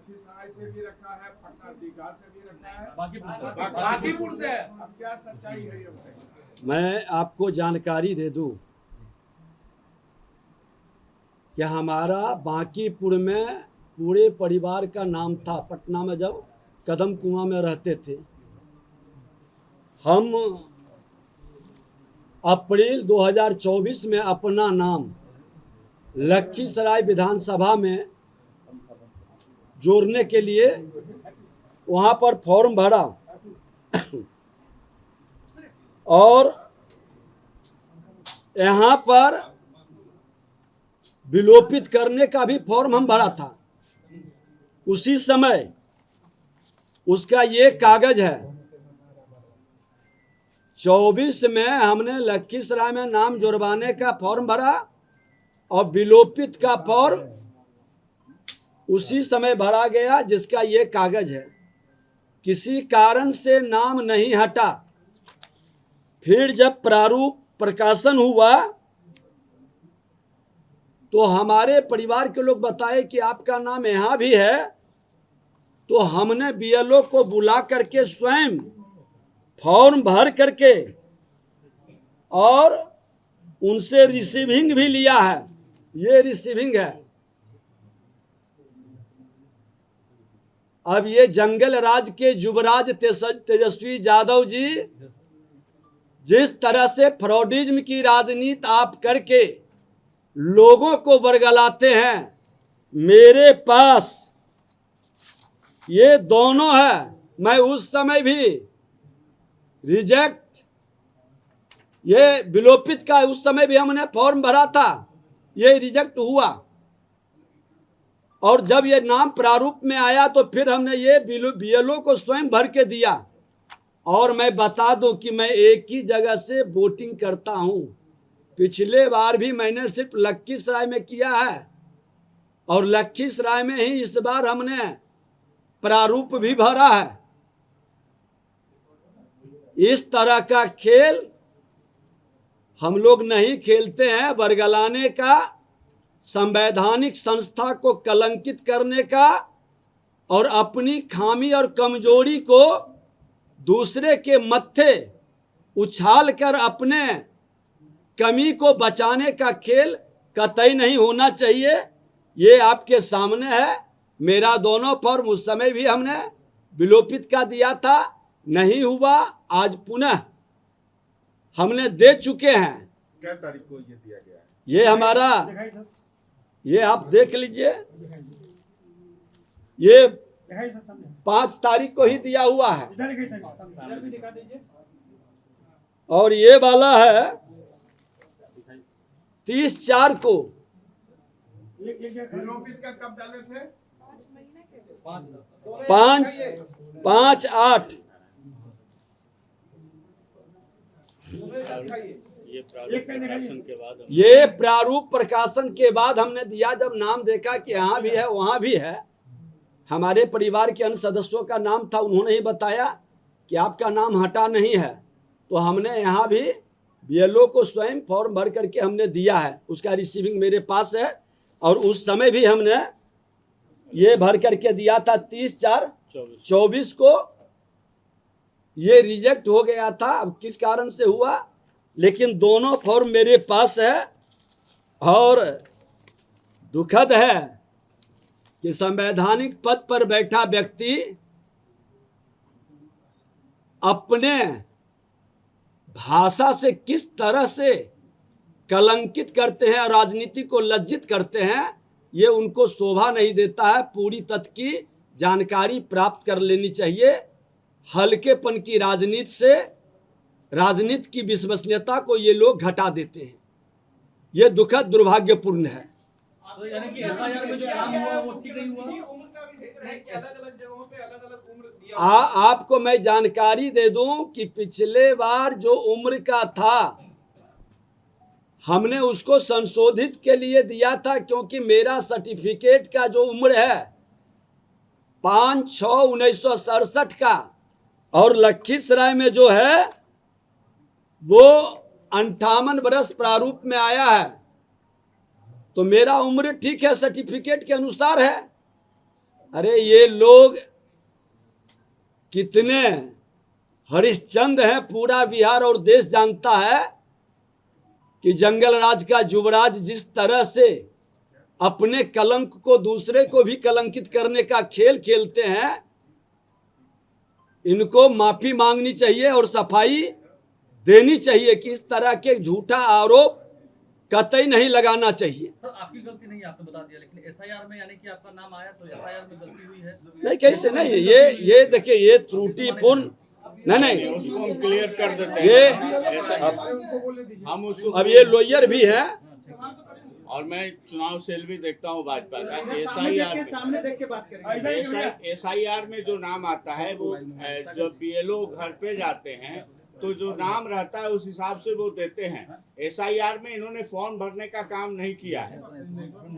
लखीसराय से भी रखा है, पटना दीघा से भी रखा है, बांकीपुर से है। अब क्या सच्चाई है ये बताइए। मैं आपको जानकारी दे दूं कि हमारा बांकीपुर में पूरे परिवार का नाम था। पटना में जब कदम कुआं में रहते थे, हम अप्रैल 2024 में अपना नाम लखीसराय विधानसभा में जोड़ने के लिए वहाँ पर फॉर्म भरा और यहाँ पर विलोपित करने का भी फॉर्म हम भरा था। उसी समय उसका ये कागज है। 24 में हमने लखीसराय में नाम जुड़वाने का फॉर्म भरा और विलोपित का फॉर्म उसी समय भरा गया, जिसका ये कागज है। किसी कारण से नाम नहीं हटा। फिर जब प्रारूप प्रकाशन हुआ तो हमारे परिवार के लोग बताए कि आपका नाम यहाँ भी है। तो हमने बीएलओ को बुला करके स्वयं फॉर्म भर करके और उनसे रिसीविंग भी लिया है। ये रिसीविंग है। अब ये जंगल राज के युवराज तेजस्वी यादव जी जिस तरह से फ्रॉडिज्म की राजनीति आप करके लोगों को बरगलाते हैं, मेरे पास ये दोनों है। मैं उस समय भी रिजेक्ट, ये विलोपित का उस समय भी हमने फॉर्म भरा था, ये रिजेक्ट हुआ। और जब ये नाम प्रारूप में आया तो फिर हमने ये बीएलओ को स्वयं भर के दिया। और मैं बता दूं कि मैं एक ही जगह से वोटिंग करता हूं। पिछले बार भी मैंने सिर्फ लखीसराय में किया है और लखीसराय में ही इस बार हमने प्रारूप भी भरा है। इस तरह का खेल हम लोग नहीं खेलते हैं। बरगलाने का, संवैधानिक संस्था को कलंकित करने का और अपनी खामी और कमजोरी को दूसरे के मत्थे उछाल कर अपने कमी को बचाने का खेल कतई नहीं होना चाहिए। ये आपके सामने है। मेरा दोनों फॉर्म उस समय भी हमने विलोपित का दिया था, नहीं हुआ। आज पुनः हमने दे चुके हैं। क्या तारीख को ये दिया गया है? ये हमारा, ये आप देख लीजिए, ये 5 तारीख को ही दिया हुआ है। और ये वाला है 30/4 को। विलोपित का कब डाले थे? 5/8। ये प्रारूप प्रकाशन के बाद हमने दिया। जब नाम देखा कि यहाँ भी है वहाँ भी है, हमारे परिवार के अन्य सदस्यों का नाम था, उन्होंने ही बताया कि आपका नाम हटा नहीं है। तो हमने यहाँ भी बीएलओ को स्वयं फॉर्म भर करके हमने दिया है। उसका रिसीविंग मेरे पास है। और उस समय भी हमने ये भर करके दिया था 30/4/24 को। ये रिजेक्ट हो गया था, अब किस कारण से हुआ, लेकिन दोनों फॉर्म मेरे पास है। और दुखद है कि संवैधानिक पद पर बैठा व्यक्ति अपने भाषा से किस तरह से कलंकित करते हैं और राजनीति को लज्जित करते हैं, ये उनको शोभा नहीं देता है। पूरी तथ्य की जानकारी प्राप्त कर लेनी चाहिए। हल्केपन की राजनीति से राजनीति की विश्वसनीयता को ये लोग घटा देते हैं। ये दुखद दुर्भाग्यपूर्ण है। तो यानी कि एफआईआर में जो काम हुआ वो ठीक नहीं हुआ। उम्र का भी जिक्र है कि अलग-अलग जगहों पे अलग-अलग उम्र दिया। आपको मैं जानकारी दे दूं कि पिछले बार जो उम्र का था हमने उसको संशोधित के लिए दिया था, क्योंकि मेरा सर्टिफिकेट का जो उम्र है 5/6/1967 का और लखीसराय में जो है वो 58 वर्ष प्रारूप में आया है। तो मेरा उम्र ठीक है, सर्टिफिकेट के अनुसार है। अरे ये लोग कितने हरिश्चंद्र हैं, पूरा बिहार और देश जानता है कि जंगल राज का युवराज जिस तरह से अपने कलंक को दूसरे को भी कलंकित करने का खेल खेलते हैं, इनको माफी मांगनी चाहिए और सफाई देनी चाहिए कि इस तरह के झूठा आरोप कतई नहीं लगाना चाहिए। सर आपकी गलती नहीं है, आपने बता दिया, लेकिन एसआईआर में यानी कि आपका नाम आया तो एसआईआर में गलती हुई है? नहीं, कैसे नहीं, ये देखिए, ये त्रुटिपूर्ण नहीं, उसको हम क्लियर कर देते हैं। ये हम उसको अब ये लॉयर भी है और मैं चुनाव सेल भी देखता हूँ भाजपा का। एसआईआर सामने देख के बात करेंगे। एसआईआर में जो नाम आता है वो जब बीएलओ घर पे जाते हैं तो जो नाम रहता है उस हिसाब से वो देते हैं। एसआईआर में इन्होंने फॉर्म भरने का काम नहीं किया है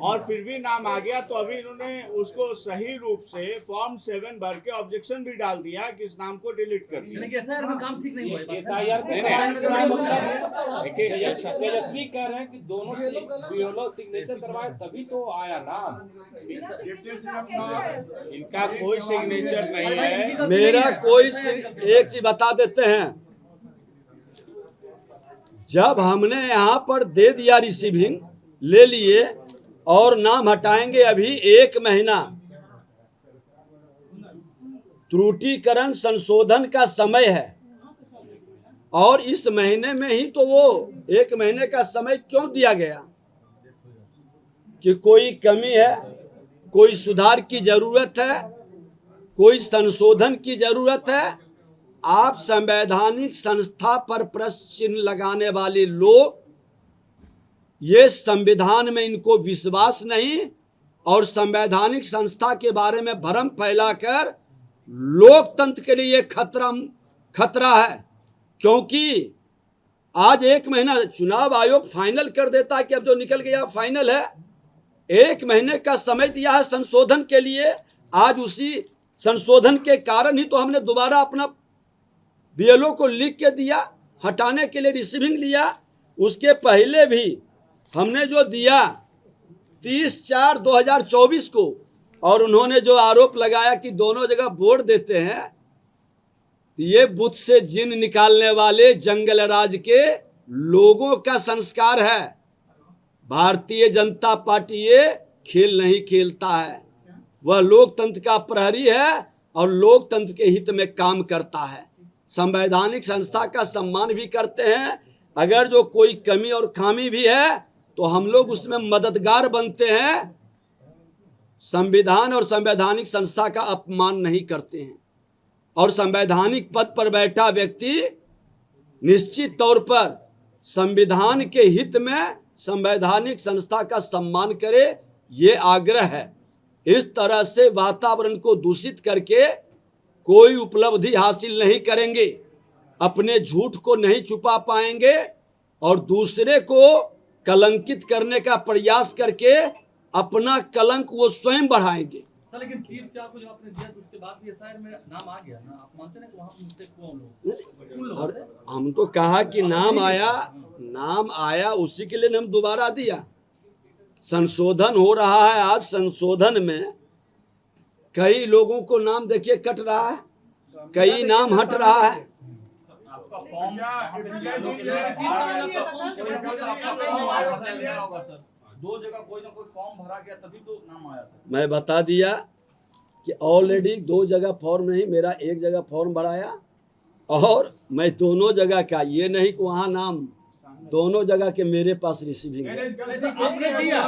और फिर भी नाम आ गया, तो अभी इन्होंने उसको सही रूप से फॉर्म 7 भर के ऑब्जेक्शन भी डाल दिया कि इस नाम को डिलीट कर दिया। यानी कि एसआईआर में काम ठीक नहीं हुआ है। एसआईआर नहीं, तेजस्वी कह रहे हैं कि दोनों बीएलओ सिग्नेचर करवाए तभी तो आया नाम। इनका कोई सिग्नेचर नहीं है। मेरा कोई एक चीज बता देते हैं, जब हमने यहाँ पर दे दिया रिसीविंग ले लिए और नाम हटाएंगे, अभी 1 महीना त्रुटिकरण संशोधन का समय है और इस महीने में ही तो वो 1 महीने का समय क्यों दिया गया? कि कोई कमी है, कोई सुधार की जरूरत है, कोई संशोधन की जरूरत है। आप संवैधानिक संस्था पर प्रश्न चिन्ह लगाने वाले लोग, ये संविधान में इनको विश्वास नहीं और संवैधानिक संस्था के बारे में भ्रम फैलाकर लोकतंत्र के लिए खतरा है। क्योंकि आज 1 महीना चुनाव आयोग फाइनल कर देता है कि अब जो निकल गया फाइनल है। 1 महीने का समय दिया है संशोधन के लिए। आज उसी संशोधन के कारण ही तो हमने दोबारा अपना बीएलओ को लिख के दिया, हटाने के लिए रिसीविंग लिया। उसके पहले भी हमने जो दिया 30/4/2024 को, और उन्होंने जो आरोप लगाया कि दोनों जगह वोट देते हैं, ये बुत से जिन निकालने वाले जंगल राज के लोगों का संस्कार है। भारतीय जनता पार्टी ये खेल नहीं खेलता है, वह लोकतंत्र का प्रहरी है और लोकतंत्र के हित में काम करता है। संवैधानिक संस्था का सम्मान भी करते हैं। अगर जो कोई कमी और खामी भी है तो हम लोग उसमें मददगार बनते हैं। संविधान और संवैधानिक संस्था का अपमान नहीं करते हैं और संवैधानिक पद पर बैठा व्यक्ति निश्चित तौर पर संविधान के हित में संवैधानिक संस्था का सम्मान करे, ये आग्रह है। इस तरह से वातावरण को दूषित करके कोई उपलब्धि हासिल नहीं करेंगे, अपने झूठ को नहीं छुपा पाएंगे और दूसरे को कलंकित करने का प्रयास करके अपना कलंक वो स्वयं बढ़ाएंगे। सर लेकिन 30/4 को जो आपने दिया तो उसके बाद भी एसआईआर में नाम आ गया ना, आप मानते हैं कि वहाँ मिस्टेक हुआ उन लोगों से? हम तो कहा कि नाम आया उसी के लिए हम दोबारा दिया। संशोधन हो रहा है, आज संशोधन में कई लोगों को नाम देखिए कट रहा है, कई नाम हट रहा है। आपका फॉर्म दो जगह कोई ना कोई फॉर्म भरा गया तभी तो नाम आया था। मैं बता दिया कि ऑलरेडी 2 जगह फॉर्म नहीं, मेरा 1 जगह फॉर्म भराया और मैं दोनों जगह का, ये नहीं कि वहाँ नाम, दोनों जगह के मेरे पास रिसीविंग है। आपने दिया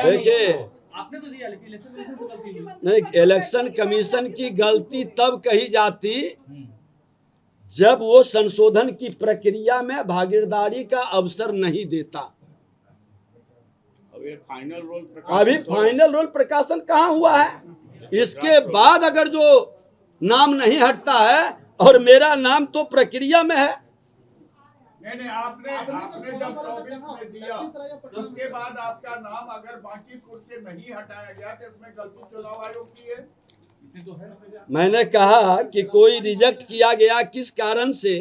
देखिए, आपने तो दिया लेकिन इलेक्शन कमीशन से गलती हुई। नहीं, इलेक्शन कमीशन की गलती तब कही जाती जब वो संशोधन की प्रक्रिया में भागीदारी का अवसर नहीं देता। अभी फाइनल रोल प्रकाशन कहाँ हुआ है? इसके बाद अगर जो नाम नहीं हटता है और मेरा नाम तो प्रक्रिया में है। नहीं, आपने जब 24 में दिया उसके बाद आपका नाम अगर बांकीपुर से नहीं हटाया गया तो इसमें गलती चुनाव आयोग की है। मैंने कहा कि कोई रिजेक्ट किया गया किस कारण से,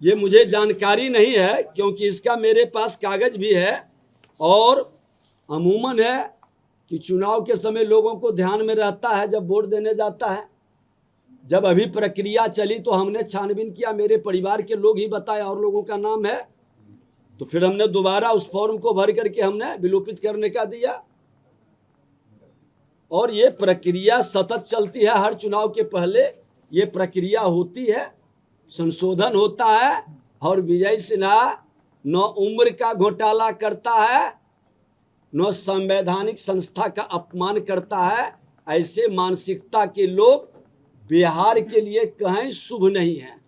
ये मुझे जानकारी नहीं है, क्योंकि इसका मेरे पास कागज भी है और अमूमन है कि चुनाव के समय लोगों को ध्यान में रहता है जब वोट देने जाता है। जब अभी प्रक्रिया चली तो हमने छानबीन किया, मेरे परिवार के लोग ही बताए और लोगों का नाम है, तो फिर हमने दोबारा उस फॉर्म को भर करके हमने विलोपित करने का दिया। और ये प्रक्रिया सतत चलती है, हर चुनाव के पहले ये प्रक्रिया होती है, संशोधन होता है। और विजय सिन्हा न उम्र का घोटाला करता है, न संवैधानिक संस्था का अपमान करता है। ऐसे मानसिकता के लोग बिहार के लिए कहीं शुभ नहीं है।